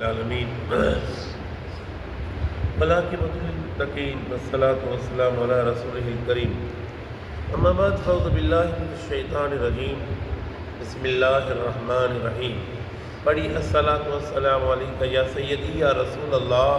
العالمین والعاقبۃ للمتقین والصلاة والسلام علی رسولہ الکریم اما بعد فاعوذ باللہ من الشیطان الرجیم بسم اللہ الرحمن الرحیم پڑھی الصلاۃ والسلام علیکہ یا سیدی یا رسول اللہ،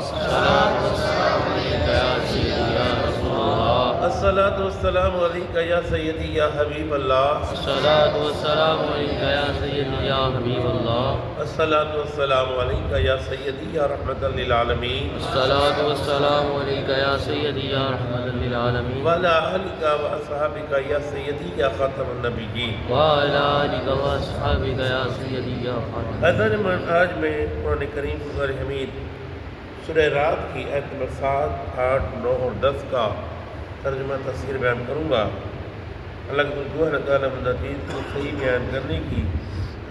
الصلاۃ والسلام علیکہ یا سیدی یا حبیب اللہ، الصلاۃ والسلام علیکہ یا سیدی یا حبیب اللہ، الصلاۃ والسلام علیکہ یا سیدی یا رحمۃ للعالمین، الصلاۃ والسلام علیکہ یا سیدی یا رحمۃ للعالمین، وعلی آلک و اصحابک یا سیدی یا خاتم النبیین، وعلی آلک و اصحابک یا سیدی یا خاتم۔ آج میں قرآن کریم سورہ حمید سورہ رات کی آیت نمبر 7، 8، 9 اور 10 کا ترجمہ تفسیر بیان کروں گا۔ اللہ تعالیٰ مدتیز کو صحیح بیان کرنے کی،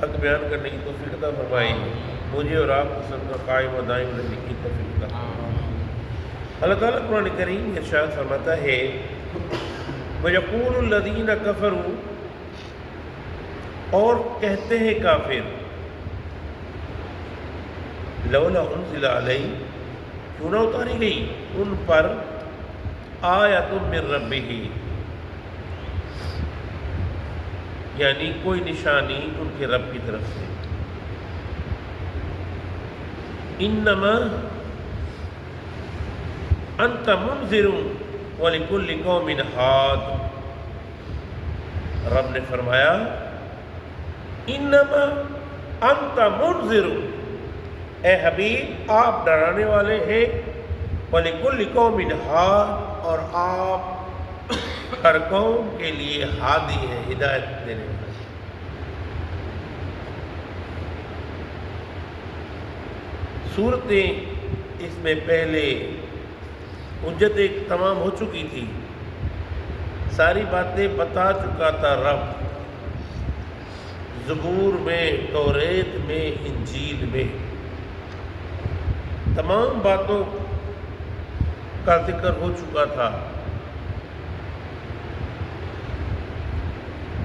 حق بیان کرنے کی توفیق عطا فرمائے، مجھے اور آپ کو سب کا قائم و دائم رہنے کی توفیق عطا فرمائے۔ اللہ تعالیٰ قرآن کریم میں ارشاد فرماتا ہے وَيَقُولُ الَّذِينَ كَفَرُوا، اور کہتے ہیں کافر، لولا انزل علیہ، کیوں نہ اتاری گئی ان پر آیۃ من ربہ، یعنی کوئی نشانی ان کے رب کی طرف سے۔ انما انت منذر ولکل قوم ہاد، رب نے فرمایا انما انت منذر، اے حبیب آپ ڈرانے والے ہیں، وَلِكُلِّ قَوْمٍ ہاد، اور آپ ہر قوم کے لیے ہادی ہیں، ہدایت دینے والے۔ صورتیں اس میں پہلے حجت ایک تمام ہو چکی تھی، ساری باتیں بتا چکا تھا رب، زبور میں، توریت میں، انجیل میں، تمام باتوں کا ذکر ہو چکا تھا۔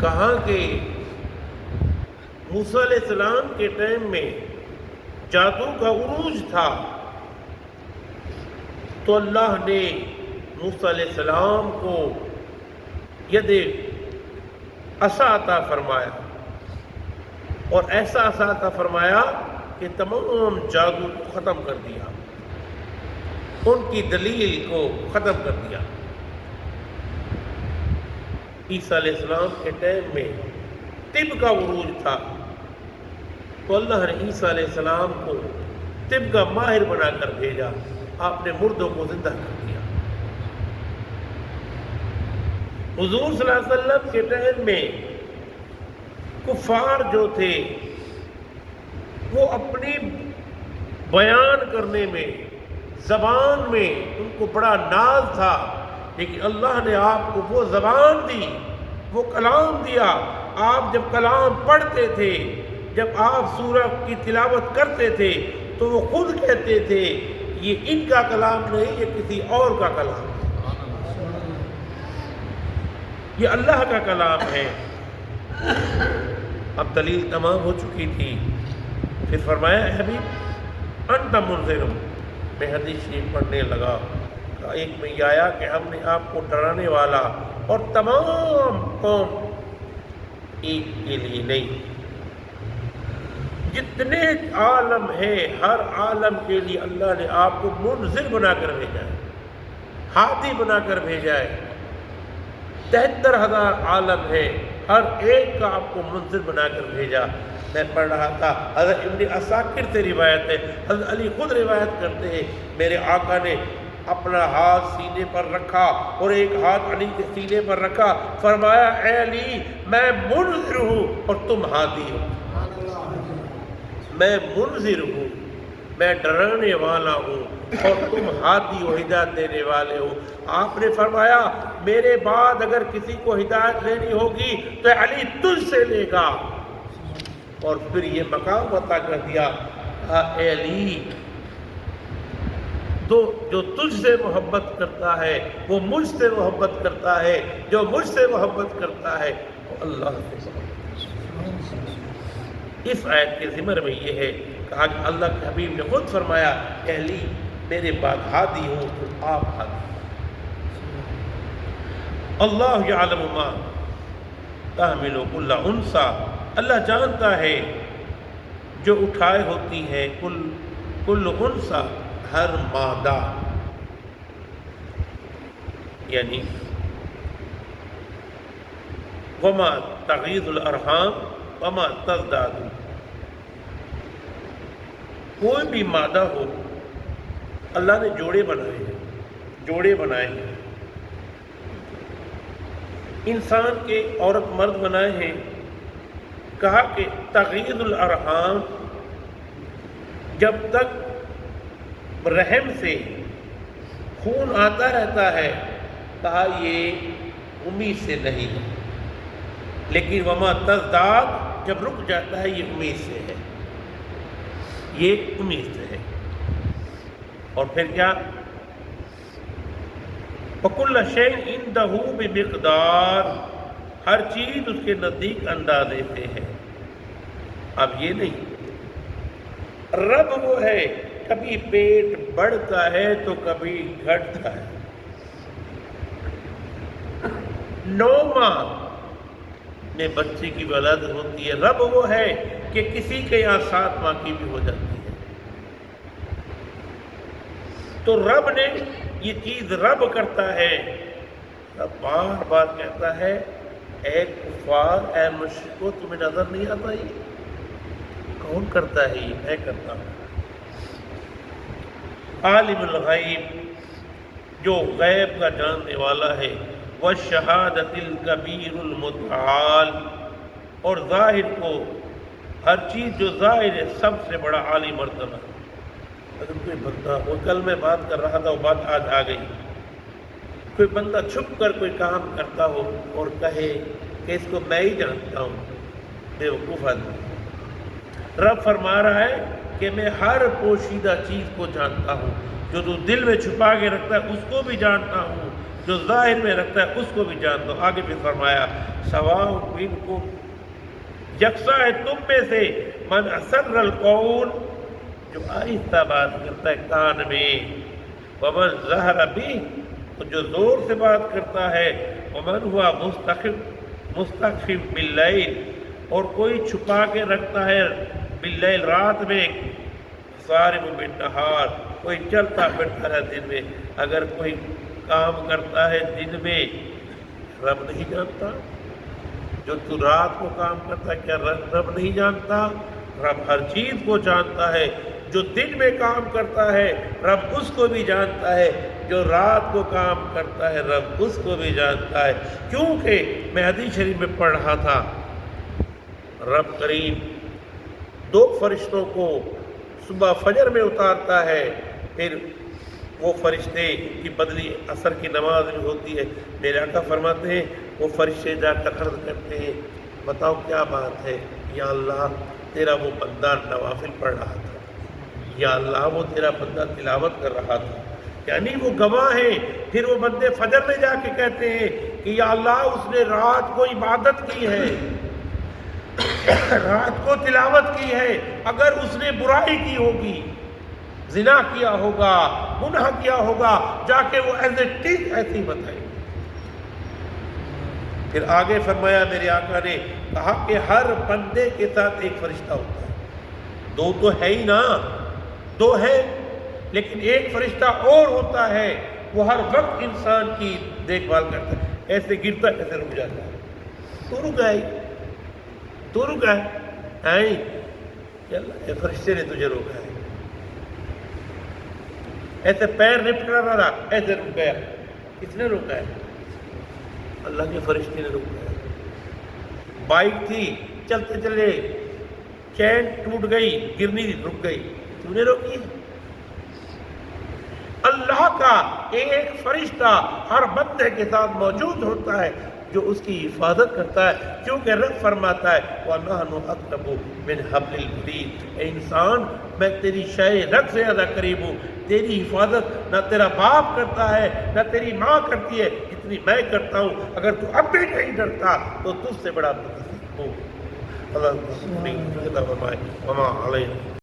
کہا کہ موسیٰ علیہ السلام کے ٹائم میں جادو کا عروج تھا، تو اللہ نے موسیٰ علیہ السلام کو ید عصا عطا فرمایا، اور ایسا عصا عطا فرمایا کہ تمام جادو کو ختم کر دیا، ان کی دلیل کو ختم کر دیا۔ عیسیٰ علیہ السلام کے ٹائم میں طب کا عروج تھا، تو اللہ نے عیسیٰ علیہ السلام کو طب کا ماہر بنا کر بھیجا، آپ نے مردوں کو زندہ کر دیا۔ حضور صلی اللہ علیہ وسلم کے ٹائم میں کفار جو تھے وہ اپنی بیان کرنے میں، زبان میں ان کو بڑا ناز تھا، لیکن اللہ نے آپ کو وہ زبان دی، وہ کلام دیا۔ آپ جب کلام پڑھتے تھے، جب آپ سورہ کی تلاوت کرتے تھے، تو وہ خود کہتے تھے یہ ان کا کلام نہیں، یہ کسی اور کا کلام ہے، یہ اللہ کا کلام ہے۔ اب دلیل تمام ہو چکی تھی، پھر فرمایا اے حبیب انت منذر، میں حدیث شریف پڑھنے لگا، ایک میں یہ آیا کہ ہم نے آپ کو ڈرانے والا، اور تمام قوم ایک کے لیے نہیں، جتنے عالم ہیں ہر عالم کے لیے اللہ نے آپ کو منذر بنا کر بھیجا ہے، ہادی بنا کر بھیجا ہے۔ 73,000 عالم ہے، ہر ایک کا آپ کو منذر بنا کر بھیجا۔ میں پڑھ رہا تھا، حضرت ابن عساکر سے روایت ہے، حضرت علی خود روایت کرتے ہیں، میرے آقا نے اپنا ہاتھ سینے پر رکھا اور ایک ہاتھ علی کے سینے پر رکھا، فرمایا اے علی میں منذر ہوں اور تم ہادی ہو، میں منذر ہوں، میں ڈرانے والا ہوں اور تم ہادی و ہدایت دینے والے ہو۔ آپ نے فرمایا میرے بعد اگر کسی کو ہدایت لینی ہوگی تو علی تجھ سے لے گا، اور پھر یہ مقام عطا کر دیا اے علی جو تجھ سے محبت کرتا ہے وہ مجھ سے محبت کرتا ہے، جو مجھ سے محبت کرتا ہے وہ اللہ سے محبت کرتا ہے۔ اس آیت کے ضمن میں یہ ہے کہا کہ اللہ کے حبیب نے خود فرمایا کہ علی میرے بعد ہادی ہوں تو آپ ہادی ہوں۔ اللہ یعلم ما تحمل کل انثی، اللہ جانتا ہے جو اٹھائے ہوتی ہے کل انثی، ہر مادہ، یعنی وما تغیض الارحام وما تزداد، کوئی بھی مادہ ہو اللہ نے جوڑے بنائے ہیں، انسان کے عورت مرد بنائے ہیں۔ کہا کہ تغیض الارحام، جب تک رحم سے خون آتا رہتا ہے، کہا یہ امید سے نہیں ہے، لیکن وما تزداد جب رک جاتا ہے یہ امید سے ہے، یہ امید سے ہے۔ اور پھر کیا؟ وَكُلَّ شَيْءٍ عِندَهُ بِمِقْدَارٍ، ہر چیز اس کے نزدیک اندازے سے ہے۔ اب یہ نہیں، رب وہ ہے کبھی پیٹ بڑھتا ہے تو کبھی گھٹتا ہے، 9 ماہ میں بچے کی ولادت ہوتی ہے، رب وہ ہے کہ کسی کے یہاں 7 ماہ کی بھی ہو جاتی ہے۔ تو رب نے یہ چیز رب کرتا ہے، رب بار بار کہتا ہے اے کفار، اے مشرکو، تمہیں نظر نہیں آتا یہ کون کرتا ہے؟ یہ میں کرتا ہوں۔ عالم الغیب، جو غیب کا جاننے والا ہے، والشہادۃ الکبیر المتعال، اور ظاہر کو، ہر چیز جو ظاہر ہے سب سے بڑا عالی مرتبہ۔ اگر کوئی بندہ، وہ کل میں بات کر رہا تھا، وہ بات آج آ گئی، کوئی بندہ چھپ کر کوئی کام کرتا ہو اور کہے کہ اس کو میں ہی جانتا ہوں، بے وقوف آدمی۔ رب فرما رہا ہے کہ میں ہر پوشیدہ چیز کو جانتا ہوں، جو تو دل میں چھپا کے رکھتا ہے اس کو بھی جانتا ہوں، جو ظاہر میں رکھتا ہے اس کو بھی جانتا ہوں۔ آگے بھی فرمایا سواء منکم، یکساں ہے تم میں سے، من اسر القول، جو آہستہ بات کرتا ہے کان میں، ومن ظہر بھی، جو زور سے بات کرتا ہے، ومن ہوا مستخف باللیل، اور کوئی چھپا کے رکھتا ہے باللیل، رات میں، صارم بالنہار، کوئی چلتا پھرتا ہے دن میں۔ اگر کوئی کام کرتا ہے دن میں، رب نہیں جانتا؟ جو تو رات کو کام کرتا ہے کیا رب نہیں جانتا؟ رب ہر چیز کو جانتا ہے۔ جو دن میں کام کرتا ہے رب اس کو بھی جانتا ہے، جو رات کو کام کرتا ہے رب اس کو بھی جانتا ہے۔ کیونکہ میں حدیث شریف میں پڑھ رہا تھا، رب کریم 2 فرشتوں کو صبح فجر میں اتارتا ہے، پھر وہ فرشتے کی بدلی عصر کی نماز میں ہوتی ہے۔ میرے آقا فرماتے ہیں وہ فرشتے جا کر عرض کرتے ہیں بتاؤ کیا بات ہے؟ یا اللہ تیرا وہ بندہ نوافل پڑھ رہا تھا، یا اللہ وہ تیرا بندہ تلاوت کر رہا تھا، یعنی وہ گواہ ہیں۔ پھر وہ بندے فجر میں جا کے کہتے ہیں کہ یا اللہ اس نے رات کو عبادت کی ہے، رات کو تلاوت کی ہے، اگر اس نے برائی کی ہوگی، زنا کیا ہوگا، گناہ کیا ہوگا، جا کے وہ ایسے ایسی بتائیں۔ پھر آگے فرمایا میرے آقا نے کہا کہ ہر بندے کے ساتھ ایک فرشتہ ہوتا ہے، 2 تو ہے ہی نا، 2 ہے، لیکن ایک فرشتہ اور ہوتا ہے، وہ ہر وقت انسان کی دیکھ بھال کرتا ہے، ایسے گرتا ایسے رک جاتا ہے، تو رک گئے، تو رکا ہے، یہ فرشتے نے تجھے روکا ہے، ایسے پیر نپٹا رہا ایسے رک گیا، کس نے روکا ہے؟ اللہ کے فرشتے نے روکا ہے۔ بائک تھی چلتے چلے چین ٹوٹ گئی، گرنی رک گئی، تو نے روکی؟ اللہ کا ایک فرشتہ ہر بندے کے ساتھ موجود ہوتا ہے جو اس کی حفاظت کرتا ہے، کیونکہ رب فرماتا ہے وَنَحْنُ أَقْرَبُ مِنْ حَبْلِ الْوَرِيدِ، اے انسان میں تیری شے رگ سے زیادہ قریب ہوں، تیری حفاظت نہ تیرا باپ کرتا ہے نہ تیری ماں کرتی ہے جتنی میں کرتا ہوں، اگر تو اب بھی نہیں ڈرتا تو تجھ سے بڑا مقصد ہوں۔ اللہ فرمائے وما علینا